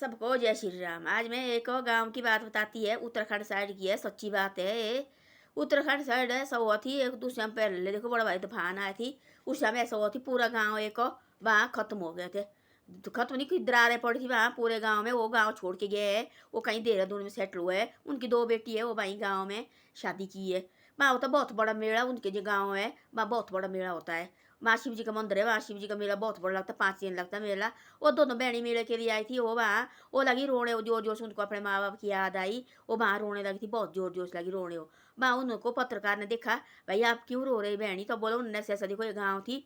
सबको जय श्री राम। आज मैं एक और गांव की बात बताती है, उत्तराखंड साइड की है, सच्ची बात है ये। उत्तराखंड साइड है, सब हुआ थी एक दूसरे में पहले देखो बड़ा भाई तूफान आई थी। उस समय ऐसा हुआ थी पूरा गांव एक वहाँ खत्म हो गए थे। तो खत्म नहीं, कोई दरारें पड़ी थी वहाँ पूरे गांव में। वो गांव छोड़ के गए है, वो कहीं देहरादून में सेटल हुए है। उनकी दो बेटी है, वो वहीं गाँव में शादी की है। वहाँ होता बहुत बड़ा मेला, उनके जो गाँव है वहाँ बहुत बड़ा मेला होता है। वहाँ शिव जी का मंदिर है, वहाँ शिव जी का मेला बहुत बड़ा लगता है, 5 दिन लगता है मेला। वो दोनों बहनी मेले के लिए आई थी, वो वहाँ वो लगी रोने, वो जोर जोर से उनको अपने माँ बाप की याद आई। वो वहाँ रोने लगी थी, बहुत जोर जोर से लगी रोने। वो वहाँ उनको पत्रकार ने देखा, भाई आप क्यों रो रही बहनी? तो बोलो उन्होंने ऐसा देखो ये गाँव थी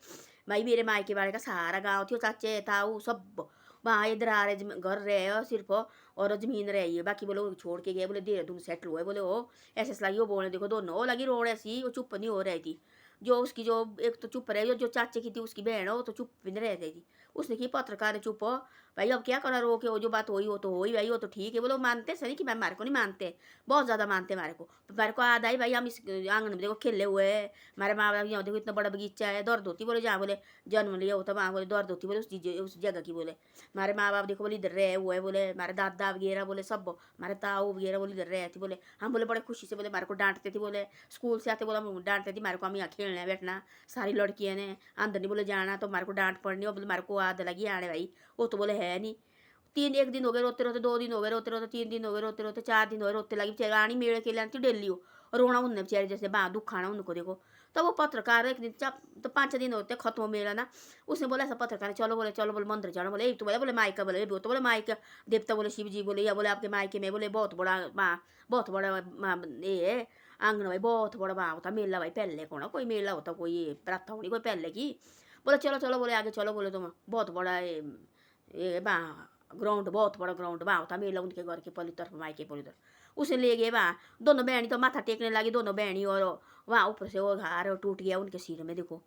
भाई, मेरे मायके बाड़े का सारा गाँव थी, चाचे ताऊ सब वहाँ इधर आ रहे, घर रहे और सिर्फ और जमीन रही है, बाकी बोलो छोड़ के गए, बोले देहरादून सेटल हुए। बोले वो ऐसे ऐसे लगी, वो बोलने देखो दोनों वो लगी रोने सी, वो चुप नहीं हो रही थी। जो उसकी जो एक तो चुप रही, जो चाचे की थी उसकी बहन हो, वो तो चुप भी नहीं रहती थी। उसने की पत्रकार ने चुप हो, भाई अब क्या करा रो के, वो जो बात हुई वो तो हुई भाई, वो तो ठीक है। बोलो मानते सही कि मैं हमारे को नहीं मानते, बहुत ज़्यादा मानते हमारे को याद आई भाई, हम इस आंगन में देखो खेले हुए हैं, हमारे माँ बाप यहाँ देखो इतना बड़ा बगीचा है। दर्द होती बोले जहाँ बोले जन्म लिया होता वहाँ बोले दर्द होती, बोले उस जगह की। बोले हमारे माँ बाप देखो बोले इधर रहे हुए, बोले हमारे दादा वगैरह बोले सब, हमारे ताऊ वगैरह बोले इधर रहे थे। बोले हम बोले बड़े खुशी से, बोले हमारे को डांटते थे, बोले स्कूल से आते बोले हम डांटते थे, हमारे को हम यहाँ खेलने बैठना, सारी लड़कियाँ ने अंदर नहीं बोले जाना, तो हमारे को डांट पड़नी। और बोले हमारे को आद लगी आने भाई, वो तो बोले है नहीं। तीन एक दिन हो गए रोते रोते, 2 दिन हो गए रोते रोते, 3 दिन हो गए रोते रोते, 4 दिन हो गए रोते लगी बेचारी। आनी मेले के लिए आती डेली हो, रोना उनने बेचारे जैसे बा दुख खाना उनको देखो। तो वो पत्रकार एक दिन तो 5 दिन होते खत्म हो मेला ना, उसने बोला ऐसा पत्रकार चलो, बोले चलो बोले मंदिर जाना। बोले एक तो बोले माइका, बोले तो बोले माइका देवता बोले शिव जी बोले, या बोले आपके मायके में बोले बहुत बड़ा बहुत बड़ा ये है आंगन भाई, बहुत बड़ा वहाँ होता मेला भाई। पहले को ना कोई मेला होता, कोई प्रथा होनी कोई पहले की। बोले चलो चलो बोले आगे चलो, बोले तुम बहुत बड़ा ये ग्राउंड, बहुत बड़ा ग्राउंड वहाँ होता मेला उनके घर के पली तरफ, मायके पली तरफ। उसे ले गए वहाँ, दोनों बहनी तो माथा टेकने लगी दोनों बहनी, और वहाँ ऊपर से वो हार टूट गया उनके सिर में देखो।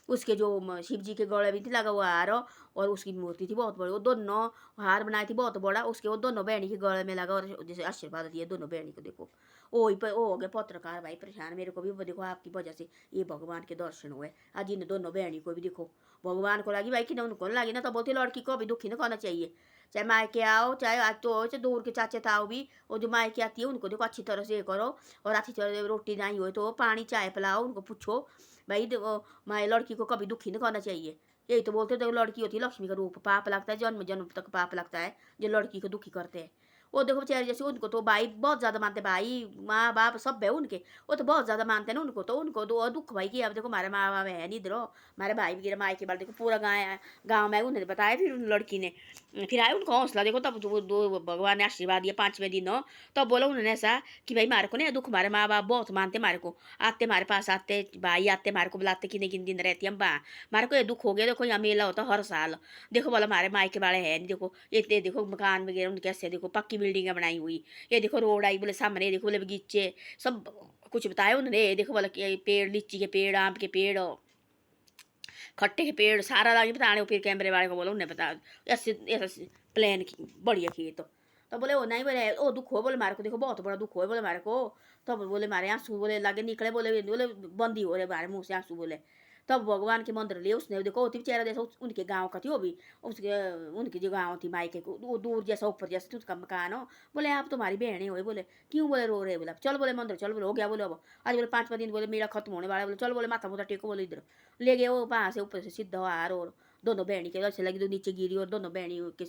उसके जो शिव जी के गले भी थी लगा हुआ हार, और उसकी मूर्ति थी बहुत बड़ी, वो दोनों हार बनाई थी बहुत बड़ा, उसके वो दोनों बहनी के गले में लगा, और जैसे आशीर्वाद दिया दोनों बहनी को देखो। वही पर वो हो गए पत्रकार भाई परेशान, मेरे को भी वो देखो आपकी वजह से ये भगवान के दर्शन हुए आज इन दोनों बहनी को भी देखो। भगवान को लगी भाई कि उनको लगी ना, तो बोलती लड़की को भी दुखी नहीं करना चाहिए, चाहे मायके आओ चाहे आज तो हो चाहे दूर के चाचे ताओ भी, वो जो मायके आती है उनको देखो अच्छी तरह से ये करो, और अच्छी तरह से रोटी नहीं हो तो पानी चाय पिलाओ, उनको पूछो भाई माए लड़की को कभी दुखी नहीं करना चाहिए। यही तो बोलते देखो लड़की होती है लक्ष्मी का रूप, पाप लगता है जन्म जन्म तक पाप लगता है जो लड़की को दुखी करते हैं। वो देखो बेचारे जैसे उनको तो भाई बहुत ज़्यादा मानते, भाई माँ बाप सब है उनके, वो तो बहुत ज़्यादा मानते हैं ना उनको, तो उनको तो दुख भाई कि अब देखो हमारे माँ बाप है नहीं इधर, हमारे भाई वगैरह माई के बाल देखो पूरा गाँव में उन्होंने बताया। फिर उन लड़की ने फिर आए उनको हौसला देखो, तब वो दो भगवान ने आशीर्वाद दिया 5वें दिन हो, तब बोला उन्होंने ऐसा कि भाई हमारे को नहीं दुख, हमारे माँ बाप बहुत मानते हमारे को, आते हमारे पास आते, भाई आते हमारे को बुलाते, कितने किन दिन रहती हम बा हमारे को ये दुख हो गया। देखो यहाँ मेला होता हर साल, देखो बोला हमारे मायके वाले है नहीं, देखो ये देखो मकान वगैरह उनके ऐसे देखो पक्की बिल्डिंगें बनाई हुई, ये देखो रोड आई बोले सामने, देखो बोले बगीचे सब कुछ बताया उन्होंने। देखो बोला कि पेड़ लीची के पेड़, आम के पेड़, खट्टे के पेड़ सारा लगे बताने। फिर कैमरे वाले को बोला उन्हें बता ऐसे ऐसे प्लान की बढ़िया खेत, तो बोले वो नहीं, बोले ओ दुख हो, बोले मारे को देखो बहुत बड़ा दुख हो बोले मारे को। तब बोले मारे आंसू बोले लागे निकले, बोले बोले बंदी हो रहे मारे मुँह से आंसू बोले। तब भगवान के मंदिर लिए उसने देखो होती बेचारा जैसा उनके गाँव का थी वो भी, उसके उनकी जो गाँव थी मायके को वो दूर जैसा ऊपर जैसा थी उसका मकान हो। बोले आप तुम्हारी बहनें हो, बोले क्यों बोले रो रहे, बोला चल बोले मंदिर चल, बोले हो गया बोले अब आज बोले 5वां दिन बोले मेरा खत्म होने वाला, बोले चल बोले माथा मुथा टेको, बोले इधर ले गए। वो वहाँ से ऊपर से सीधा हार, और दोनों बहनी के ऐसे लगी तो नीचे गिरी, और दोनों बहनी के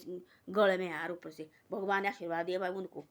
गले में हार ऊपर से भगवान ने आशीर्वाद दिया भाई उनको।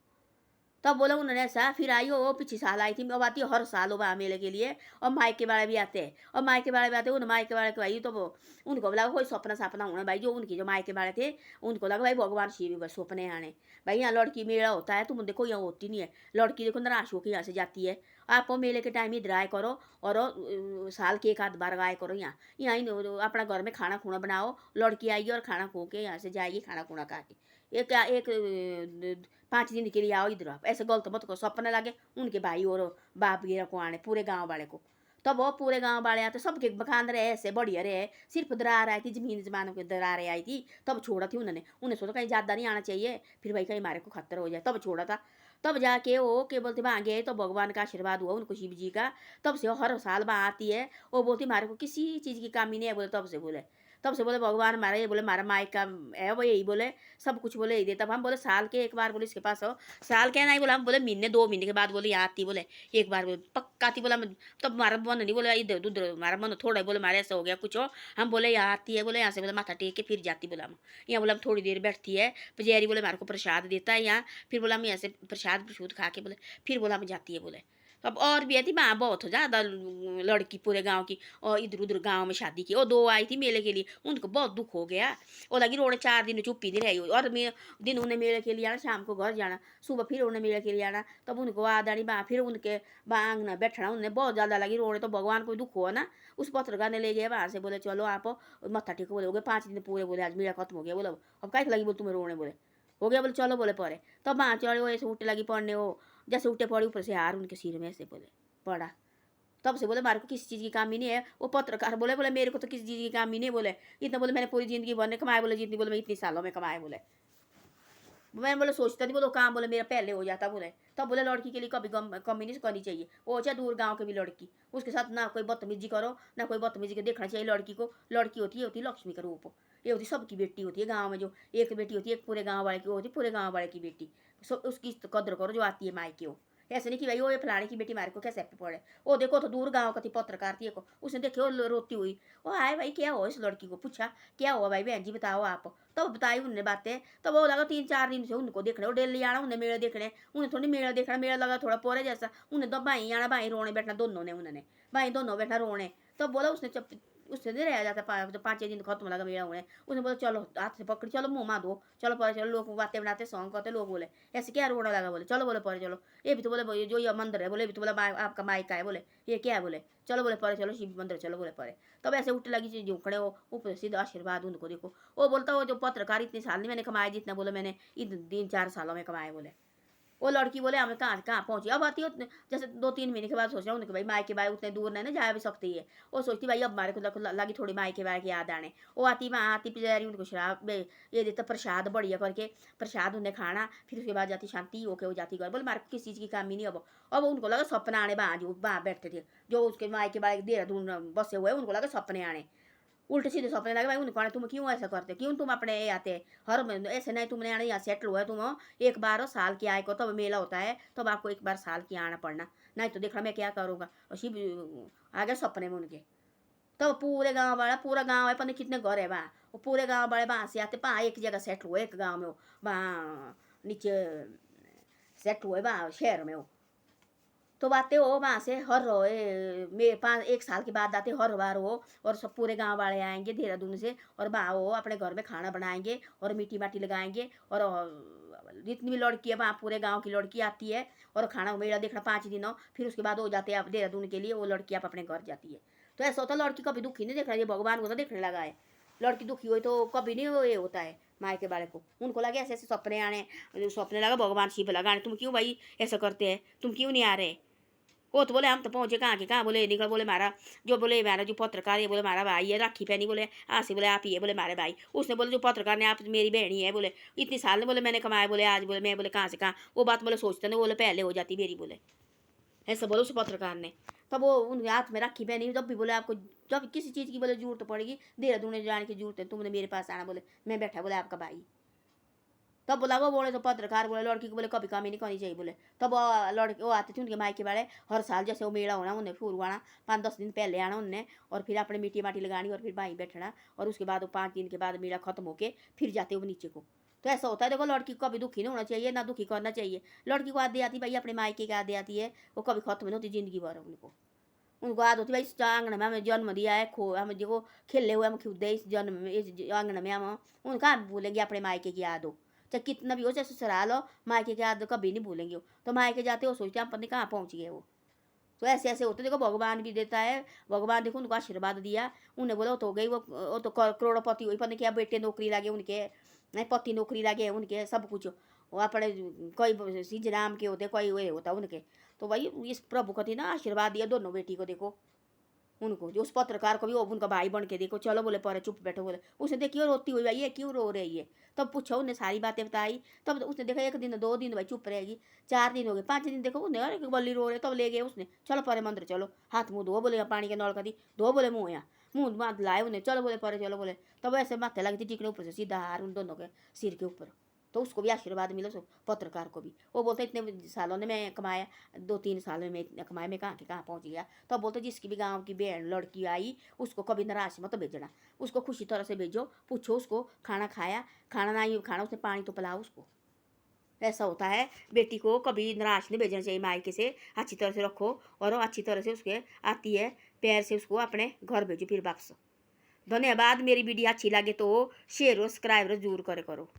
तब बोला उन्होंने ऐसा फिर आई हो पिछले साल आई थी, अब आती है हर साल हो वहाँ मेले के लिए, और मायके वाले भी आते हैं, और मायके वाले भी आते हैं उन मायके वाले के भाई तो वो उनको लगा कोई सपना सपना होना भाई, जो उनकी जो मायके वाले थे उनको लगा भाई भगवान शिव बस सपने आने भाई, यहाँ लड़की मेला होता है तुम देखो यहाँ होती नहीं है, लड़की देखो निराश होकर यहाँ से जाती है। आप मेले के टाइम इधर आए करो, और साल के एक आध बार आए करो यहाँ यहाँ अपना घर में खाना खूना बनाओ, लड़की आएगी और खाना खो के यहाँ से जाएगी खाना खूना खा के, एक 5 दिन के लिए आओ इधर आप, ऐसे गलत मत करो सपने लगे उनके भाई और बाप वगैरह को आने पूरे गांव वाले को। तब वो पूरे गांव वाले आते सबके मकान रहे ऐसे बढ़िया रहे, सिर्फ दरार आई थी जमीन जमानों की दरारें आई थी, तब छोड़ा थी उन्होंने, उन्हें सोचा कहीं ज़्यादा नहीं आना चाहिए, फिर भाई कहीं हमारे को खतरा हो जाए, तब छोड़ा था। तब जाके वो के बोलते वहाँ गए तो भगवान का आशीर्वाद हुआ उनको शिव जी का, तब से वो हर साल वहाँ आती है। वो बोलती हमारे को किसी चीज़ की कमी नहीं है, बोले तब से बोले तब से बोले भगवान हमारा ये बोले हमारा मायका है वो यही बोले सब कुछ बोले यही दे। तब हम बोले साल के एक बार बोले इसके पास हो, साल के नहीं बोला हम बोले महीने 2 महीने के बाद बोले यहाँ आती बोले एक बार बोले पक्का आती बोला तब हमारा मन नहीं बोला इधर उधर हमारा मन थोड़ा बोले हमारे ऐसा हो गया कुछ हो हम बोले यहाँ आती है बोले यहाँ से बोले माथा टेक के फिर जाती बोला हम यहाँ बोला हम थोड़ी देर बैठती है पुजारी बोले हमारे को प्रसाद देता है यहाँ फिर बोला हम यहाँ से प्रसाद प्रसूद खा के बोले फिर बोला हम जाती है बोले। अब और भी थी वहाँ बहुत ज़्यादा लड़की पूरे गांव की और इधर उधर गांव में शादी की और 2 आई थी मेले के लिए उनको बहुत दुख हो गया और लगी रोने 4 दिन चुप्पी नहीं रही और दिन उन्हें मेले के लिए आना शाम को घर जाना सुबह फिर उन्हें मेले के लिए आना तब उनको आदानी वहाँ फिर उनके बांग ना बैठना उन्हें बहुत ज़्यादा लगी रोने तो भगवान को दुख हुआ ना उस पत्रकार ने ले गया वहाँ से बोले चलो आप मत्था टेको बोले हो गए 5 दिन पूरे बोले आज मेला खत्म हो गया बोले अब क्या लगी बोले तुम्हें रोने बोले हो गया बोले चलो बोले परे तब वहाँ चढ़े वो ऐसे उठे लगी पड़ने वो जैसे उठे पड़ी ऊपर से हार उनके सिर में ऐसे बोले पड़ा तब से बोले मारे को किसी चीज़ की कमी नहीं है वो पत्रकार बोले बोले मेरे को तो किसी चीज़ की कमी नहीं बोले इतना बोले मैंने पूरी ज़िंदगी भर ने कमाए बोले जितनी बोले मैं इतनी सालों में कमाए बोले मैं बोले सोचता नहीं बोलो काम बोले मेरा पहले हो जाता बोले तब बोले लड़की के लिए कभी कमी नहीं करनी चाहिए वो चाहे दूर गांव के भी लड़की उसके साथ ना कोई बदतमीजी करो ना कोई बदतमीजी के देखना चाहिए लड़की को लड़की होती है लक्ष्मी का रूप ये होती सबकी बेटी होती है गाँव में जो एक बेटी होती है एक पूरे गाँव वाले की होती है पूरे गाँव वाले की बेटी उसकी कदर करो जो आती है मायके हो ऐसे नहीं कि भाई वो ये फलाने की बेटी मारे को कैसे पड़े वो देखो तो दूर गांव का थी पत्रकार थी को उसने देखे वो रोती हुई वो आए भाई क्या हो इस लड़की को पूछा क्या हुआ भाई बहन जी बताओ आप तब बताई उनने बातें तब वो लगा 3-4 दिन से उनको देखने वो डेली आना उन्हें मेला देखने उन्हें थोड़ी मेला देखना मेला लगा थोड़ा पोरे जैसा उन्हें तो भाई आना भाई रोने बैठना दोनों ने उन्होंने भाई दोनों बैठना रोने तब बोला उसने उससे नहीं रह जाता 5 दिन खत्म लगा मेरा होने उसने बोला चलो हाथ से पकड़ चलो मुँह दो चलो पर चलो लोग बातें बनाते सॉन्ग करते लोग बोले ऐसे क्या रोना लगा बोले चलो बोले पर चलो ये भी तो बोले जो ये मंदिर है बोले भी तो बोला आपका मायका है बोले ये क्या है बोले चलो बोले परे चलो शिव मंदिर चलो बोले परे तब ऐसे उठ लगी झुकड़े वो ऊपर सीधा आशीर्वाद उनको देखो वो बोलता वो जो पत्रकार इतने साल नहीं मैंने कमाया जितना बोले मैंने इन 3-4 सालों में कमाए बोले वो लड़की बोले हमें कहाँ कहाँ पहुँची अब आती हो जैसे 2-3 महीने के बाद सोच रहा हूँ भाई मायके बाय उतने दूर नहीं ना जा भी सकती है वो सोचती भाई अब हमारे को लगी थोड़ी मायके बाय की याद आने वो आती वहाँ आती पुजारी उनको शराब ये देता प्रसाद बढ़िया करके प्रसाद उन्हें खाना फिर उसके बाद जाती शांति होके वो जाती घर बोले हमारे किस चीज़ की कमी नहीं अब उनको लगा सपना आने वहाँ जो वहाँ बैठते थे जो उसके मायके बाय देहरादून बसे हुए उनको लगा सपने आने उल्टे सीधे सपने लगे भाई उन्हें कहना तुम क्यों ऐसा करते क्यों तुम अपने आते हर महीने ऐसे नहीं तुमने आना यहाँ सेटल हुआ है तुम एक बार साल की आय को तब मेला होता है तब आपको एक बार साल की आना पड़ना नहीं तो देखना मैं क्या करूँगा और शिव आ गए सपने में उनके तब पूरे गाँव वाला पूरा गाँव है पता कितने घर है वहाँ वो पूरे गाँव वाले वहाँ से आते वहाँ एक जगह सेट हुए एक गाँव में वो वहाँ नीचे सेट हुए वहाँ शहर में वो तो आते हो वहाँ से हर मेरे 1 साल के बाद आते हर बार हो और सब पूरे गांव वाले आएंगे देहरादून से और वहाँ वो अपने घर में खाना बनाएंगे और मीठी माटी लगाएंगे और जितनी भी लड़की है वहाँ पूरे गांव की लड़की आती है और खाना मेला देखना 5 दिन हो फिर उसके बाद हो जाते हैं आप देहरादून के लिए वो लड़की आप अपने घर जाती है। तो ऐसा होता है लड़की कभी दुखी नहीं देख रहा है भगवान को तो देखने लगा है लड़की दुखी हुई तो कभी नहीं ये होता है माए के बारे को उनको लगे ऐसे ऐसे सपने आने सपने लगा भगवान शिव लगाने तुम क्यों भाई ऐसा करते हैं तुम क्यों नहीं आ रहे वो तो बोले हम तो पहुँचे कहाँ के कहाँ बोले निकल बोले मारा जो बोले मारा जो पत्रकार है बोले मारा भाई है राखी पहनी बोले आसी बोले आप ही है बोले मारे भाई उसने बोले जो पत्रकार ने आप मेरी बहन ही है बोले इतनी साल ने बोले मैंने कमाया बोले आज बोले मैं बोले कहाँ से कहाँ वो बात बोले सोचते नहीं बोले पहले हो जाती मेरी बोले ऐसा बोले उस पत्रकार ने तब वो उनके हाथ में राखी पहनी जब भी बोले आपको जब किसी चीज़ की बोले जरूरत पड़ेगी देहरादून जाने की जरूरत है तुमने मेरे पास आना बोले मैं बैठा बोले आपका भाई तब बोला वो बोले तो पत्रकार बोले लड़की को बोले कभी कमी नहीं करनी चाहिए बोले तब लड़के वो आते थे उनके मायके वाले हर साल जैसे वो मेला होना उन्हें शुरू आना 5-10 दिन पहले आना उनने और फिर अपने मिट्टी माटी लगानी और फिर भाई बैठना और उसके बाद वो 5 दिन के बाद मेला खत्म होके फिर जाते वो नीचे को। तो ऐसा होता है देखो लड़की को कभी दुखी नहीं होना चाहिए ना दुखी करना चाहिए लड़की को आदि आती भाई अपने मायके की आदि आती है वो कभी खत्म नहीं होती जिंदगी भर उनको आदत होती भाई आंगन में हमें जन्म दिया है हम देखो खेले हुए हम खुदे इस जन्म में इस आंगन में हम उनका भूलेंगे अपने मायके की याद हो चाहे कितना भी हो चाहे ससुराल हो मायके की याद कभी नहीं भूलेंगे वो तो मायके जाते हो सोचते हैं हम पता नहीं कहाँ पहुँच गए वो। तो ऐसे ऐसे होते देखो भगवान भी देता है भगवान देखो उनको आशीर्वाद दिया उन्हें बोला तो हो गई वो तो करोड़पति हुई पता क्या बेटे नौकरी लगे उनके पति नौकरी लगे उनके सब कुछ वो अपने कोई सिंह राम के होते कोई वे होता उनके तो भाई इस प्रभु का थी ना आशीर्वाद दिया दोनों बेटी को देखो उनको जो उस पत्रकार को भी वो उनका भाई बन के देखो चलो बोले पर चुप बैठो बोले उसने देखी क्यों रोती हुई भाई ये क्यों रो रही है तब पूछो उन्हें सारी बातें बताई तब उसने देखा 1 दिन 2 दिन भाई चुप रहेगी 4 दिन हो गए 5 दिन देखो उन्हें अरे बल्ली रो रहे तब ले गए उसने चलो परे मंदिर चलो हाथ मुँह धो बोले पानी के नल का दी धो बोले मुँह यहाँ मुंह बांध लाए उन्हें, चलो बोले परे चलो बोले, तब ऐसे माथे लगी थी टिकने ऊपर से सीधा हार उन दोनों के सिर के ऊपर। तो उसको भी आशीर्वाद मिला, सो पत्रकार को भी। वो बोलते इतने सालों ने मैं कमाया, 2-3 सालों में इतना कमाया, मैं कहाँ के कहाँ पहुँच गया। तो बोलते जिसकी भी गाँव की बहन लड़की आई उसको कभी निराश मत भेजना, उसको खुशी तरह से भेजो, पूछो उसको खाना खाया, खाना नहीं खाना उसने पानी तो पिलाओ उसको। ऐसा होता है, बेटी को कभी निराश नहीं भेजना चाहिए, मायके से अच्छी तरह से रखो और अच्छी तरह से उसके आती है पैर से उसको अपने घर भेजो फिर वापस। धन्यवाद। मेरी वीडियो अच्छी लगे तो शेयर और सब्सक्राइब जरूर करे करो।